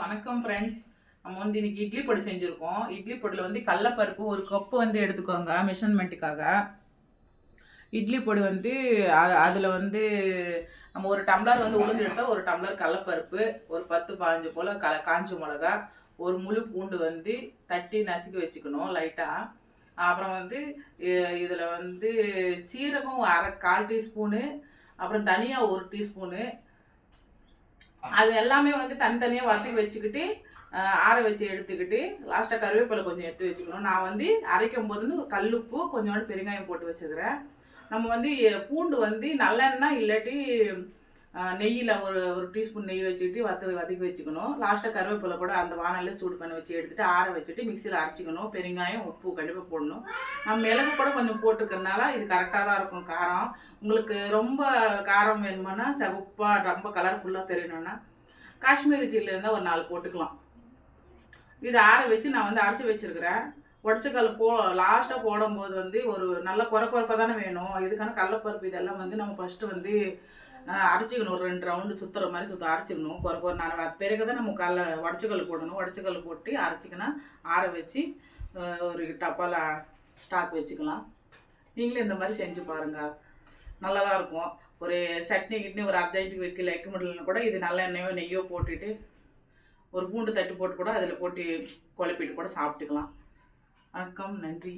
வணக்கம் ஃப்ரெண்ட்ஸ். நம்ம வந்து இன்னைக்கு இட்லி பொடி செஞ்சுருக்கோம். இட்லி பொடியில் வந்து கடலப்பருப்பு ஒரு கப்பு வந்து எடுத்துக்கோங்க மெஷர்மெண்ட்டுக்காக. இட்லி பொடி வந்து அதில் வந்து நம்ம ஒரு டம்ளர் வந்து உளுந்து எடுத்தால் ஒரு டம்ளர் கடலப்பருப்பு, ஒரு 10-15 போல் காஞ்ச மிளகா, ஒரு முழு பூண்டு வந்து தட்டி நசுக்கி வச்சுக்கணும் லைட்டாக. அப்புறம் வந்து இதில் வந்து சீரகம் 1/4 டீஸ்பூனு, அப்புறம் தனியாக 1 டீஸ்பூனு, அது எல்லாமே வந்து தனித்தனியாக வதக்கி வச்சுக்கிட்டு ஆற வச்சு எடுத்துக்கிட்டு லாஸ்ட்டாக கருவேப்பிலை கொஞ்சம் எடுத்து வச்சுக்கணும். நான் வந்து அரைக்கும் போது வந்து கல்லுப்பு கொஞ்சோண்டு பெருங்காயம் போட்டு வச்சுக்கிறேன். நம்ம வந்து பூண்டு வந்து நல்லெண்ணெய் இல்லாட்டி நெய்யில் ஒரு டீஸ்பூன் நெய் வச்சுக்கிட்டு வதக்கி வச்சுக்கணும். லாஸ்ட்டாக கருவேப்பிலை கூட அந்த வானலில் சூடு பண்ணி வச்சு எடுத்துகிட்டு ஆற வச்சுட்டு மிக்சியில் அரைச்சிக்கணும். பெருங்காயம் உப்பு கண்டிப்பாக போடணும். நம்ம மிளகு கூட கொஞ்சம் போட்டுக்கிறதுனால இது கரெக்டாக தான் இருக்கும் காரம். உங்களுக்கு ரொம்ப காரம் வேணுமானா சகுப்பாக ரொம்ப கலர்ஃபுல்லாக தெரியணும்னா காஷ்மீரி சில்லி இருந்தால் ஒரு 4 போட்டுக்கலாம். இதை ஆற வச்சு நான் வந்து அரைச்சி வச்சுருக்கிறேன். உடச்சக்கல் லாஸ்ட்டாக போடும்போது வந்து ஒரு நல்ல குறைப்பாக தானே வேணும். இதுக்கான கடலப்பருப்பு இதெல்லாம் வந்து நம்ம ஃபஸ்ட்டு வந்து அரைச்சிக்கணும். ஒரு 2 ரவுண்டு சுற்றுற மாதிரி அரைச்சிக்கணும். நான் பிறகு தான் நம்ம உடச்சக்கல் போடணும். உடச்சக்கல் போட்டு அரைச்சிக்கணும். ஆற வச்சு ஒரு டப்பாவில் ஸ்டாக் வச்சுக்கலாம். நீங்களும் இந்த மாதிரி செஞ்சு பாருங்கள், நல்லா தான் இருக்கும். ஒரு சட்னி கிட்னி ஒரு அர்ஜென்ட்டுக்கு வைக்க முடியலன்னு கூட இது நல்ல எண்ணெயோ நெய்யோ போட்டுட்டு ஒரு பூண்டு தட்டு போட்டு கூட அதில் போட்டு குழப்பிட்டு கூட சாப்பிட்டுக்கலாம். வணக்கம், நன்றி.